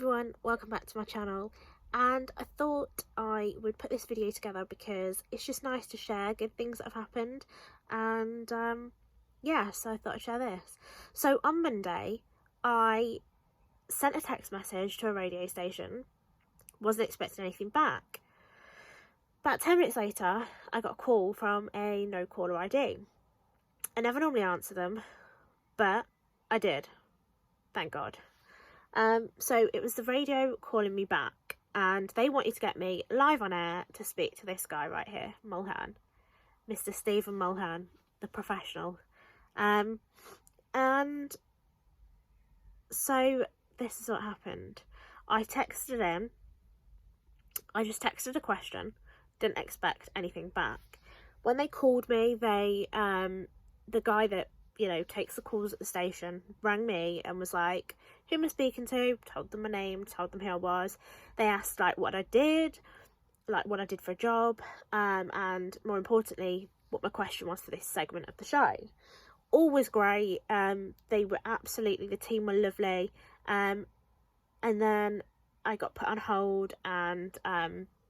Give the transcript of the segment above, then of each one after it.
everyone, welcome back to my channel, and I thought I would put this video together because it's just nice to share good things that have happened, and yeah, so I thought I'd share this. So on Monday I sent a text message to a radio station, wasn't expecting anything back. About 10 minutes later I got a call from a no caller ID. I never normally answer them, but I did, thank God. So it was the radio calling me back, and they wanted to get me live on air to speak to this guy right here, Mulhern, Mr. Stephen Mulhern, the professional. And so this is what happened. I texted him. I just texted a question, didn't expect anything back. When they called me, they the guy that takes the calls at the station rang me and was like, who am I speaking to? Told them my name, told them who I was. They asked what I did for a job, and more importantly what my question was for this segment of the show. All was great. They were the team were lovely, and then I got put on hold, and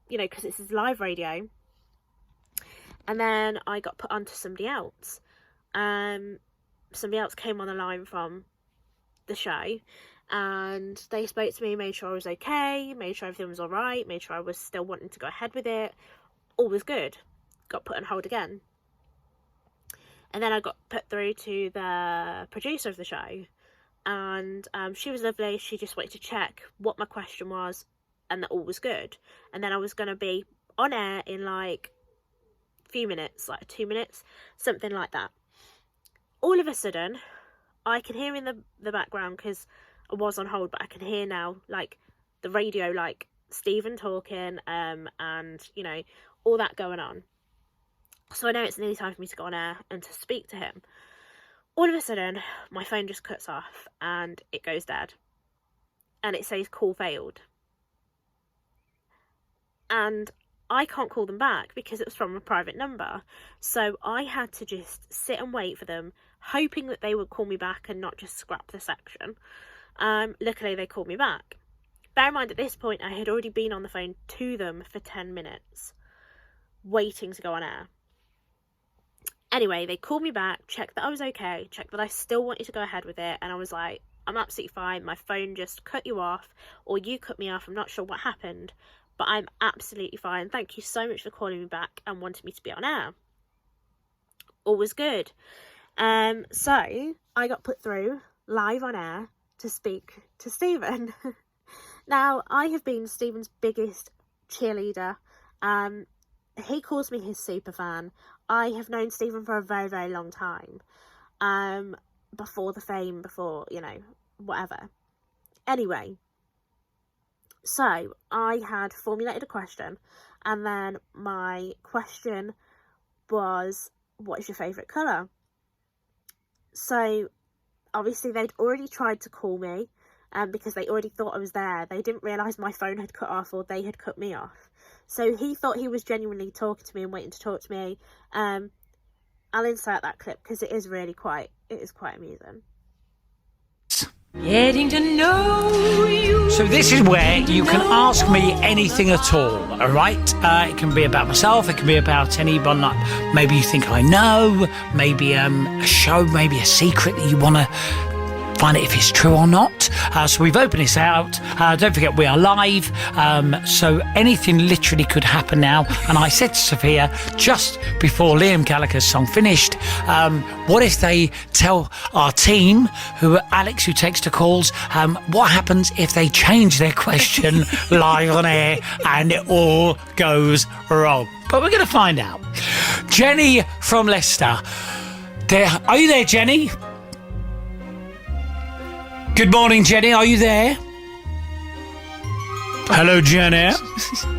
because this is live radio, and then I got put onto somebody else. Somebody else came on the line from the show, and they spoke to me, made sure I was okay, made sure everything was alright, made sure I was still wanting to go ahead with it. All was good. Got put on hold again. And then I got put through to the producer of the show, and she was lovely. She just wanted to check what my question was and that all was good. And then I was going to be on air in a few minutes, 2 minutes, something like that. All of a sudden, I can hear in the background, because I was on hold, but I can hear now, the radio, Stephen talking, and, all that going on. So I know it's nearly time for me to go on air and to speak to him. All of a sudden, my phone just cuts off, and it goes dead. And it says call failed. And I can't call them back because it was from a private number. So I had to just sit and wait for them, hoping that they would call me back and not just scrap the section. Luckily they called me back. Bear in mind, at this point I had already been on the phone to them for 10 minutes waiting to go on air. Anyway, they called me back, checked that I was okay, checked that I still wanted to go ahead with it, and I was like, I'm absolutely fine, my phone just cut you off, or you cut me off, I'm not sure what happened, but I'm absolutely fine. Thank you so much for calling me back and wanting me to be on air. All was good. So I got put through live on air to speak to Stephen. Now, I have been Stephen's biggest cheerleader. He calls me his super fan. I have known Stephen for a very, very long time. Before the fame, before, whatever. Anyway, so I had formulated a question, and then my question was, what is your favourite colour? So obviously they'd already tried to call me, because they already thought I was there. They didn't realise my phone had cut off, or they had cut me off. So he thought he was genuinely talking to me and waiting to talk to me. I'll insert that clip because it is quite amusing. Getting to know you. So this is where you can ask me anything at all, alright? It can be about myself, it can be about anyone that maybe you think I know, maybe a show, maybe a secret that you want to find out if it's true or not. So we've opened this out. Don't forget we are live, so anything literally could happen now. And I said to Sophia just before Liam Gallagher's song finished, what if they tell our team, Alex who takes the calls, what happens if they change their question live on air and it all goes wrong? But we're going to find out. Jenny from Leicester. Are you there, Jenny? Good morning, Jenny. Are you there? Hello, Jenny.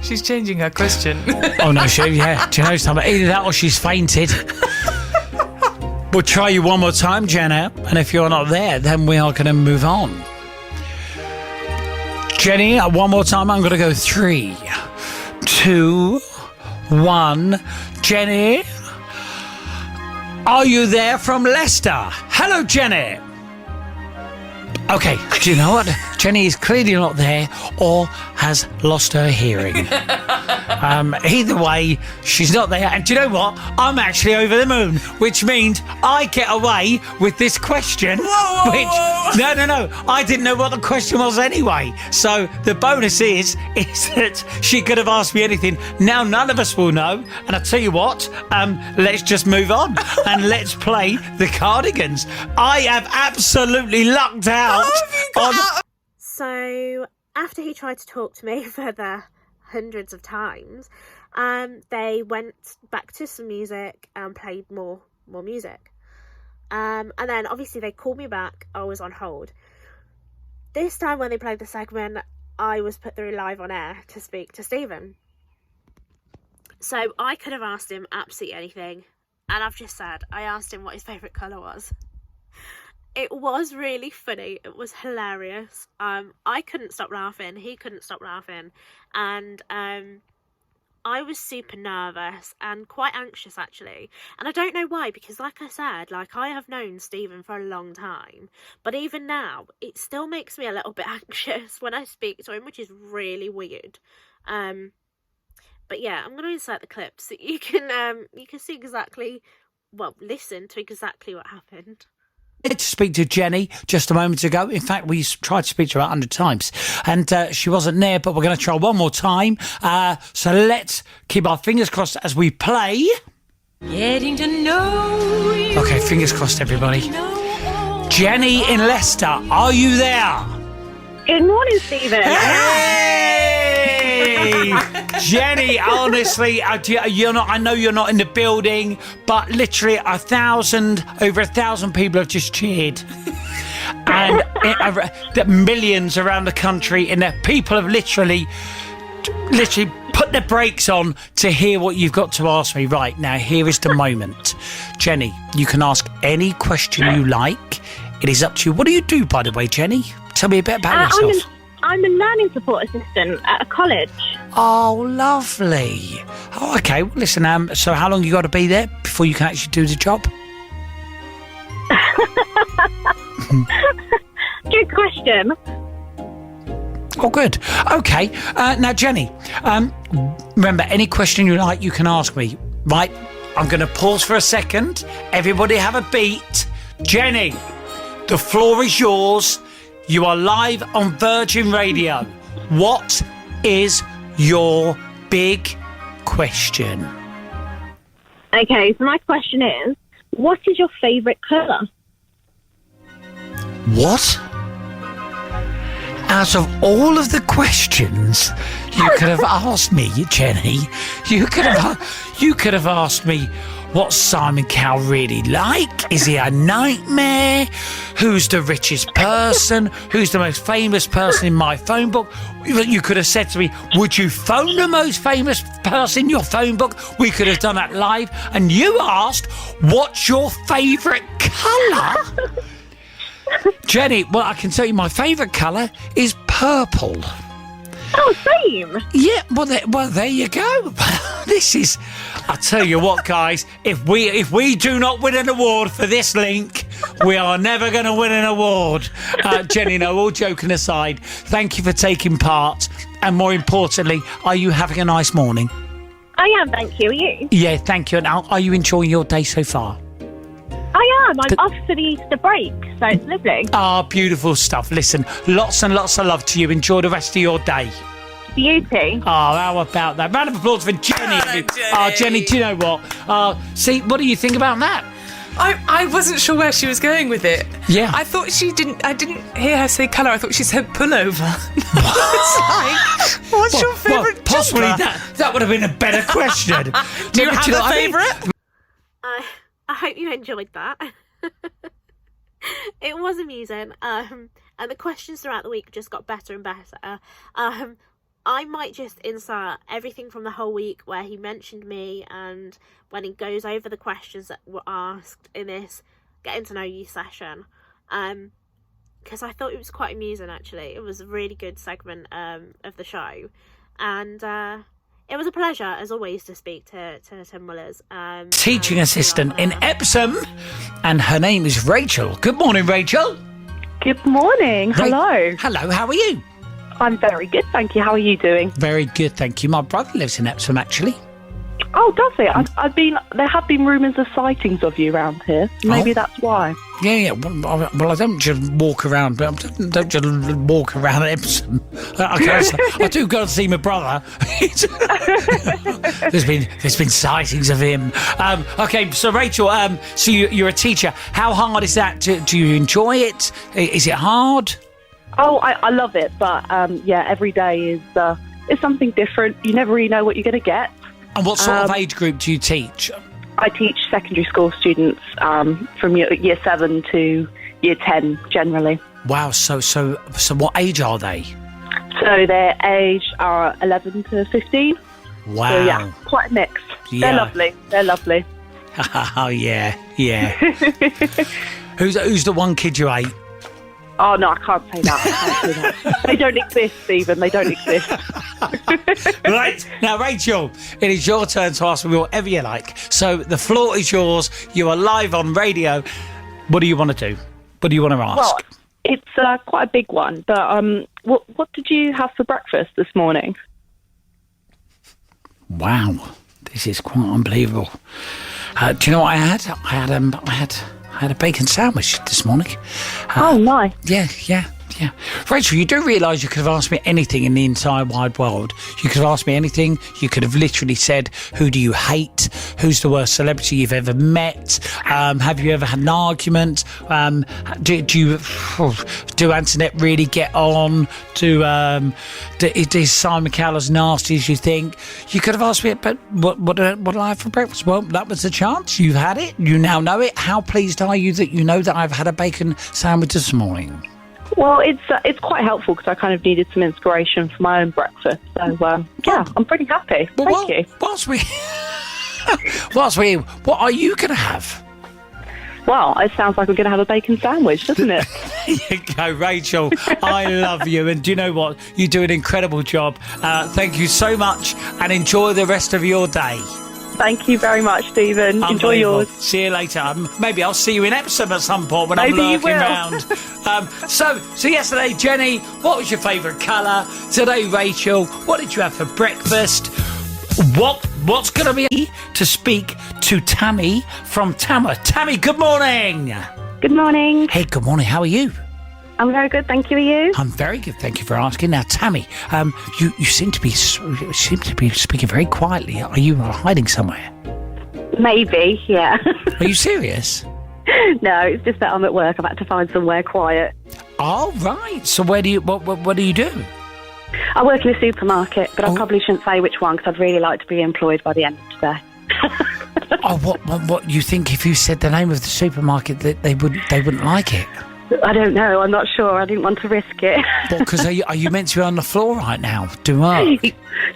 She's changing her question. Oh, no, do you know something? Either that or she's fainted. We'll try you one more time, Jenny. And if you're not there, then we are going to move on. Jenny, one more time. I'm going to go 3, 2, 1. Jenny, are you there from Leicester? Hello, Jenny. Okay, do you know what? Jenny is clearly not there or has lost her hearing. Either way, she's not there. And do you know what? I'm actually over the moon, which means I get away with this question. Whoa. No. I didn't know what the question was anyway. So the bonus is that she could have asked me anything. Now none of us will know. And I tell you what, let's just move on and let's play the Cardigans. I have absolutely lucked out. So after he tried to talk to me for the hundreds of times, they went back to some music and played more music. And then obviously they called me back. I was on hold. This time when they played the segment, I was put through live on air to speak to Stephen. So I could have asked him absolutely anything. And I've just said, I asked him what his favourite colour was. It was really funny. It was hilarious. I couldn't stop laughing. He couldn't stop laughing. And I was super nervous and quite anxious, actually. And I don't know why, because like I said, I have known Stephen for a long time. But even now, it still makes me a little bit anxious when I speak to him, which is really weird. But yeah, I'm going to insert the clip so you can see exactly, listen to exactly what happened. To speak to Jenny just a moment ago. In fact, we tried to speak to her 100 times and she wasn't there, but we're going to try one more time. So let's keep our fingers crossed as we play. Getting to know you. Okay, fingers crossed, everybody. Jenny in Leicester, are you there? Good morning, Stephen. Hey! Jenny, honestly, you're not. I know you're not in the building, but literally over 1,000 people have just cheered, and millions around the country, and the people have literally put their brakes on to hear what you've got to ask me. Right now, here is the moment, Jenny. You can ask any question you like. It is up to you. What do you do, by the way, Jenny? Tell me a bit about yourself. I'm a learning support assistant at a college. Oh, lovely. Oh, okay. Well, listen, so how long you got to be there before you can actually do the job? Good question. Oh, good. Okay. Now, Jenny, remember, any question you like, you can ask me. Right? I'm going to pause for a second. Everybody have a beat. Jenny, the floor is yours. You are live on Virgin Radio. What is your big question? Okay, so my question is, what is your favourite colour? What? Out of all of the questions you could have asked me, Jenny, you could have asked me what Simon Cowell really like. Is he a nightmare? Who's the richest person? Who's the most famous person in my phone book? You could have said to me, would you phone the most famous person in your phone book? We could have done that live. And you asked, what's your favourite colour? Jenny, well, I can tell you my favourite colour is purple. Oh, same. Yeah, well, there you go. This is, I tell you what, guys, if we do not win an award for this link, we are never going to win an award. Jenny, no, all joking aside, thank you for taking part. And more importantly, are you having a nice morning? I am, thank you. Are you? Yeah, thank you. And are you enjoying your day so far? I am. I'm off for the Easter break, so it's lovely. Ah, beautiful stuff. Listen, lots and lots of love to you. Enjoy the rest of your day. Beauty. Oh, how about that? Round of applause for Jenny. Hello, Jenny. Oh, Jenny, do you know what? See, what do you think about that? I wasn't sure where she was going with it. Yeah. I thought I didn't hear her say colour. I thought she said pullover. It's like, what's your favourite possibly jumper? that would have been a better question. Do you have a favourite? I hope you enjoyed that. It was amusing. And the questions throughout the week just got better and better. I might just insert everything from the whole week where he mentioned me, and when he goes over the questions that were asked in this getting to know you session, because I thought it was quite amusing. Actually, it was a really good segment of the show, and it was a pleasure as always to speak to Mullers, teaching assistant in Epsom, and her name is Rachel. Good morning, Rachel. Good morning. Hello. Hello, how are you? I'm very good, thank you. How are you doing? Very good, thank you. My brother lives in Epsom, actually. Oh, does it? There have been rumours of sightings of you around here. Maybe that's why. Yeah. Well, I don't just walk around, but I don't just walk around Epsom. I do go and see my brother. There's been sightings of him. Okay, so Rachel, so you're a teacher. How hard is that? Do you enjoy it? Is it hard? Oh, I love it, but every day is something different. You never really know what you're going to get. And what sort of age group do you teach? I teach secondary school students from year 7 to year 10, generally. Wow, so what age are they? So their age are 11 to 15. Wow. So, yeah, quite a mix. Yeah. They're lovely. Oh, yeah. Who's the one kid you ate? Oh, no, I can't say that. They don't exist, Stephen. They don't exist. Right. Now, Rachel, it is your turn to ask me whatever you like. So the floor is yours. You are live on radio. What do you want to do? What do you want to ask? Well, it's quite a big one, but what did you have for breakfast this morning? Wow. This is quite unbelievable. Do you know what I had? I had a bacon sandwich this morning. Oh, nice. Yeah. Rachel, you do realise you could have asked me anything in the entire wide world. You could have asked me anything. You could have literally said, who do you hate? Who's the worst celebrity you've ever met? Have you ever had an argument? Do Antoinette really get on? Is Simon Cowell as nasty as you think? You could have asked me, but what do I have for breakfast? Well, that was the chance. You've had it. You now know it. How pleased are you that you know that I've had a bacon sandwich this morning? Well, it's quite helpful because I kind of needed some inspiration for my own breakfast. So, I'm pretty happy. Thank you. What are you going to have? Well, it sounds like we're going to have a bacon sandwich, doesn't it? There you go, Rachel. I love you. And do you know what? You do an incredible job. Thank you so much and enjoy the rest of your day. Thank you very much, Stephen. Enjoy yours. See you later. Maybe I'll see you in Epsom at some point when Maybe I'm lurking you will. around. So yesterday, Jenny, what was your favourite colour? Today, Rachel, what did you have for breakfast? What's going to be to speak to Tammy from Tammer? Tammy, good morning. Good morning. Hey, good morning. How are you? I'm very good, thank you. Are you? I'm very good, thank you for asking. Now, Tammy, you seem to be speaking very quietly. Are you hiding somewhere? Maybe, yeah. Are you serious? No, it's just that I'm at work. I've had to find somewhere quiet. Oh, right. So what do you do? I work in a supermarket, but I probably shouldn't say which one because I'd really like to be employed by the end of today. Oh, what? You think if you said the name of the supermarket that they wouldn't like it? I don't know. I'm not sure. I didn't want to risk it. Well, because are you meant to be on the floor right now? Work?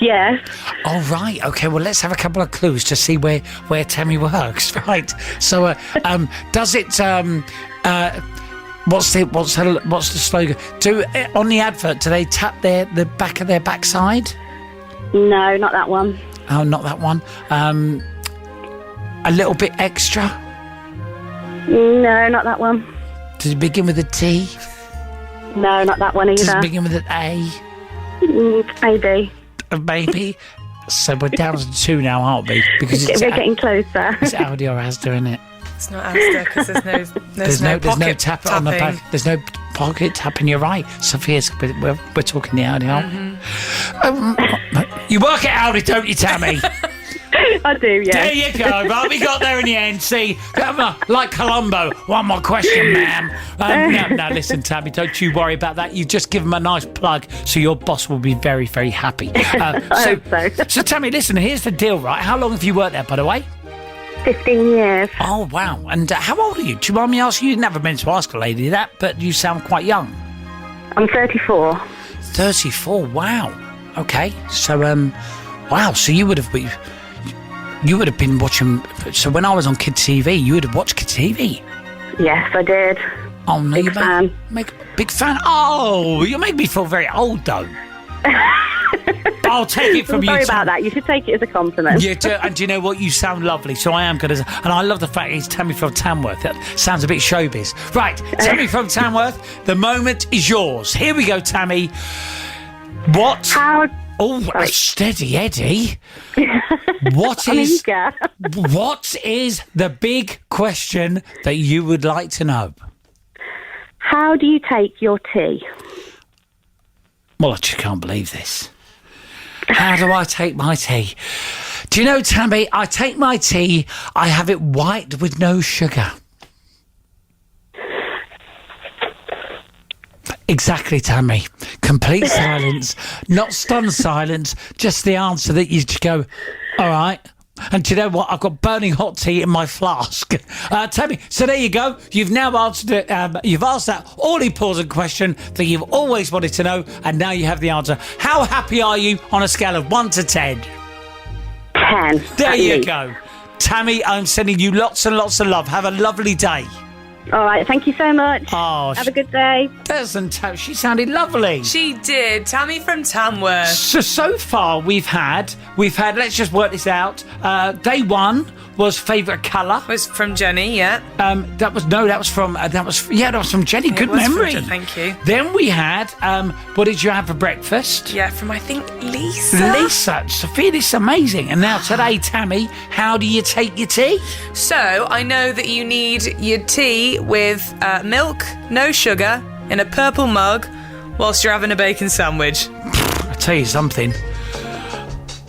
Yes. Oh, right. Okay. Well, let's have a couple of clues to see where Tammy works. Right. So, does it? What's the slogan? On the advert, do they tap the back of their backside? No, not that one. Oh, not that one. A little bit extra. No, not that one. Does it begin with a T? No, not that one either. Does it begin with an A? Maybe. Maybe. So we're down to 2 now, aren't we? Because we're getting closer. It's Audi or Asda, isn't it? It's not Asda because there's no pocket tap on the back. There's no pocket tapping. You're right, Sophia. We're talking the Audi, aren't we? You work at Audi, don't you, Tammy? I do, yeah. There you go. Right, we got there in the end. See, like Columbo. One more question, ma'am. No, listen, Tammy, don't you worry about that. You just give him a nice plug, so your boss will be very, very happy. I hope so. So, Tammy, listen, here's the deal, right? How long have you worked there, by the way? 15 years. Oh, wow. And how old are you? Do you mind me asking? You never meant to ask a lady that, but you sound quite young. I'm 34. 34, wow. Okay, so, wow, so you would have been watching. So when I was on Kids TV, you would have watched Kids TV. Yes, I did. Oh no, Big fan. Big fan. Oh, you make me feel very old though. I'll take it from you. Sorry about that. You should take it as a compliment. You do, and do you know what? You sound lovely, so I am good. And I love the fact it's Tammy from Tamworth. That sounds a bit showbiz. Right, Tammy from Tamworth, the moment is yours. Here we go, Tammy. What? Sorry. Steady, Eddie. What is the big question that you would like to know? How do you take your tea? Well, I just can't believe this. How do I take my tea? Do you know, Tammy, I take my tea, I have it white with no sugar. Exactly, Tammy. Complete silence, not stunned silence, just the answer that you just go, all right. And do you know what? I've got burning hot tea in my flask. Tammy, so there you go. You've now answered it. You've asked that all-important question that you've always wanted to know, and now you have the answer. How happy are you on a scale of 1 to 10? 10. There you go. Tammy, I'm sending you lots and lots of love. Have a lovely day. All right, thank you so much. Oh, have a good day. She sounded lovely. She did. Tammy from Tamworth. So far we've had. Let's just work this out. Day 1 was favourite colour. Was from Jenny, yeah. That was from Jenny. Good memory. Thank you. Then we had. What did you have for breakfast? Yeah, from I think Lisa. Sophia, this is amazing. And now today, Tammy, how do you take your tea? So I know that you need your tea with milk, no sugar, in a purple mug, whilst you're having a bacon sandwich. I'll tell you something.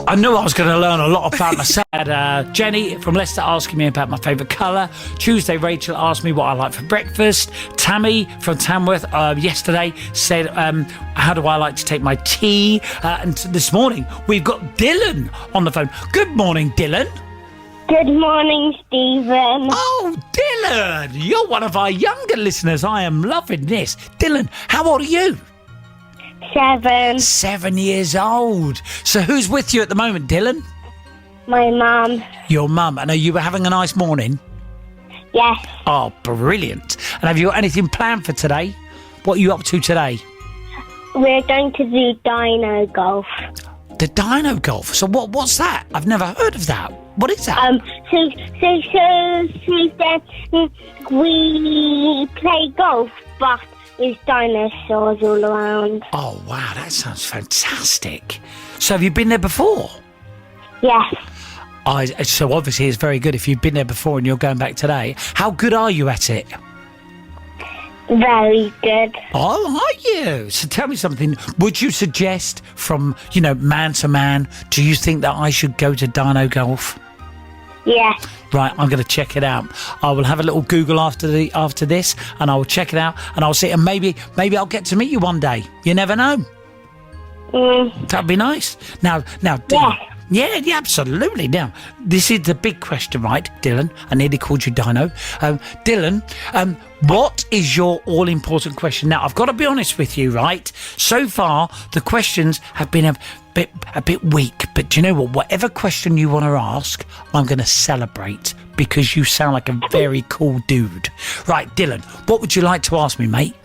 I knew I was going to learn a lot about myself. Jenny from Leicester asking me about my favourite colour. Tuesday, Rachel asked me what I like for breakfast. Tammy from Tamworth yesterday said, how do I like to take my tea? And this morning, we've got Dylan on the phone. Good morning, Dylan. Good morning, Stephen. Oh, Dylan, you're one of our younger listeners. I am loving this. Dylan, how old are you? 7. 7 years old. So who's with you at the moment, Dylan? My mum. Your mum. And are you having a nice morning? Yes. Oh, brilliant. And have you got anything planned for today? What are you up to today? We're going to do dino golf. The dino golf? So what's that? I've never heard of that. What is that? So we play golf, but with dinosaurs all around. Oh, wow, that sounds fantastic. So have you been there before? Yes. So obviously it's very good if you've been there before and you're going back today. How good are you at it? Very good. Oh, are you? So tell me something. Would you suggest from, man to man, do you think that I should go to dino golf? Yes. Right, I'm going to check it out. I will have a little Google after this, and I will check it out, and I'll see. And maybe I'll get to meet you one day. You never know. That'd be nice. Now, yeah, absolutely. Now, this is the big question, right, Dylan? I nearly called you Dino. Dylan, what is your all-important question? Now, I've got to be honest with you, right? So far, the questions have been a bit weak, but do you know what? Whatever question you want to ask, I'm going to celebrate because you sound like a very cool dude. Right, Dylan, what would you like to ask me, mate?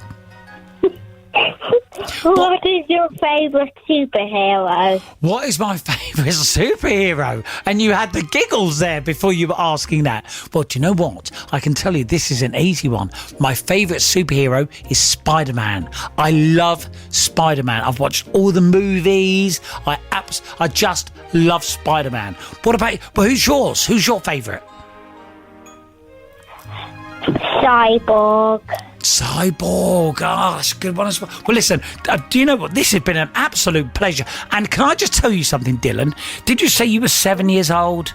What is your favourite superhero? What is my favourite superhero? And you had the giggles there before you were asking that. Well, do you know what? I can tell you this is an easy one. My favourite superhero is Spider-Man. I love Spider-Man. I've watched all the movies. I just love Spider-Man. What about, well, who's yours? Who's your favourite? Cyborg. Cyborg. Oh, that's a good one as well. Well, listen, do you know what? This has been an absolute pleasure. And can I just tell you something, Dylan? Did you say you were 7 years old?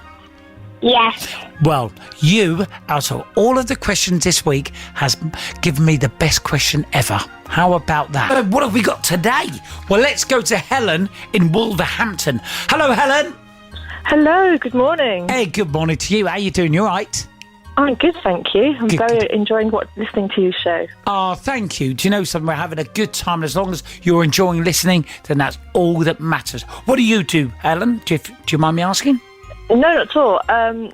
Yes. Well, you, out of all of the questions this week, has given me the best question ever. How about that? What have we got today? Well, let's go to Helen in Wolverhampton. Hello, Helen. Hello, good morning. Hey, good morning to you. How you doing? You all right? I'm good, thank you. I'm very enjoying listening to your show. Oh, thank you. Do you know something? We're having a good time. And as long as you're enjoying listening, then that's all that matters. What do you do, Helen? Do you mind me asking? No, not at all. I'm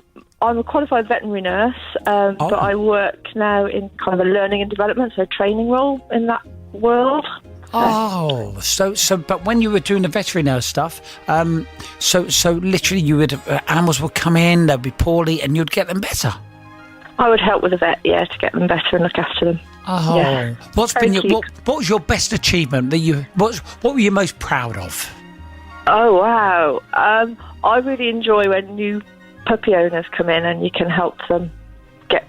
a qualified veterinary nurse, but I work now in kind of a learning and development, so training role in that world. Oh, but when you were doing the veterinary stuff, so literally you would, animals would come in, they'd be poorly, and you'd get them better. I would help with the vet, to get them better and look after them. Oh, Yeah. what was your best achievement what were you most proud of? Oh, wow. I really enjoy when new puppy owners come in and you can help them get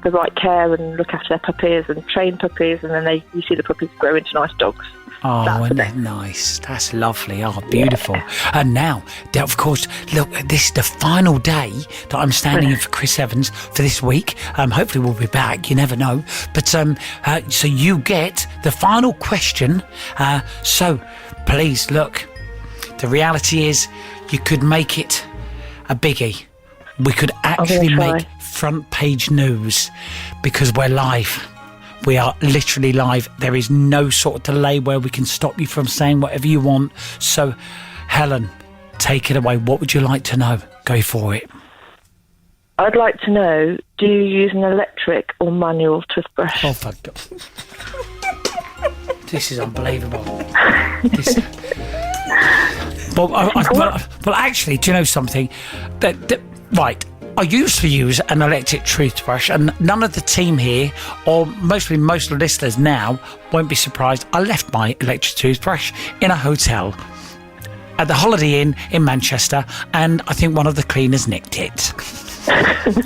the right care and look after their puppies and train puppies, and then you see the puppies grow into nice dogs. Oh, isn't that nice? That's lovely. Oh, beautiful. And now, of course, look, this is the final day that I'm standing in for Chris Evans for this week. Hopefully we'll be back. You never know. But so you get the final question. So please, look, the reality is you could make it a biggie. We could actually make front page news because we're live. We are literally live. There is no sort of delay where we can stop you from saying whatever you want. So, Helen, take it away. What would you like to know? Go for it. I'd like to know, do you use an electric or manual toothbrush? Oh, for God. This is unbelievable. Well, actually, do you know something? Right. I used to use an electric toothbrush, and none of the team here, or most of the listeners now, won't be surprised. I left my electric toothbrush in a hotel at the Holiday Inn in Manchester, and I think one of the cleaners nicked it.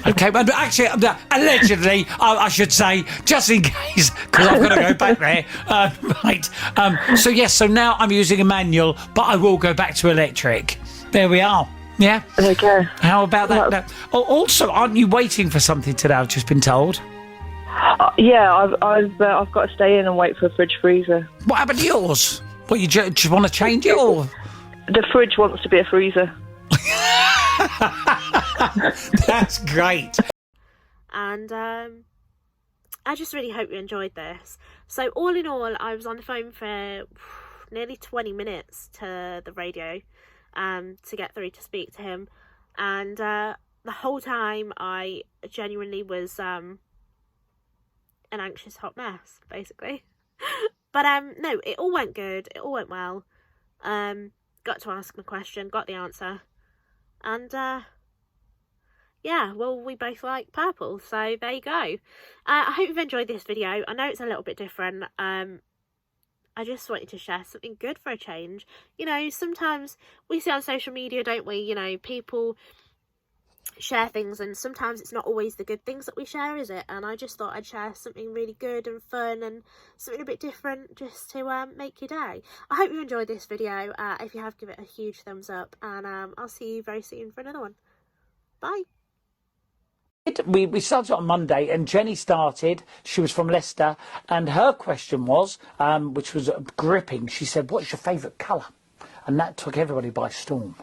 Okay, but actually, allegedly, I should say, just in case, because I've got to go back there. So now I'm using a manual, but I will go back to electric. There we are. Yeah. There you go. How about that? Well, also, aren't you waiting for something today? I've just been told. I've got to stay in and wait for a fridge freezer. What happened to yours? What, do you want to change it or? The fridge wants to be a freezer. That's great. And I just really hope you enjoyed this. So all in all, I was on the phone for nearly 20 minutes to the radio to get through to speak to him, and the whole time I genuinely was an anxious hot mess, basically. But no, it all went good, it all went well. Got to ask my question, got the answer, and yeah, well, we both like purple, so there you go. I hope you've enjoyed this video. I know it's a little bit different. I just wanted to share something good for a change. You know, sometimes we see on social media, don't we? You know, people share things, and sometimes it's not always the good things that we share, is it? And I just thought I'd share something really good and fun and something a bit different just to make your day. I hope you enjoyed this video. If you have, give it a huge thumbs up, and I'll see you very soon for another one. Bye. We started on Monday, and Jenny started. She was from Leicester, and her question was, which was gripping. She said, "What's your favourite colour?" And that took everybody by storm.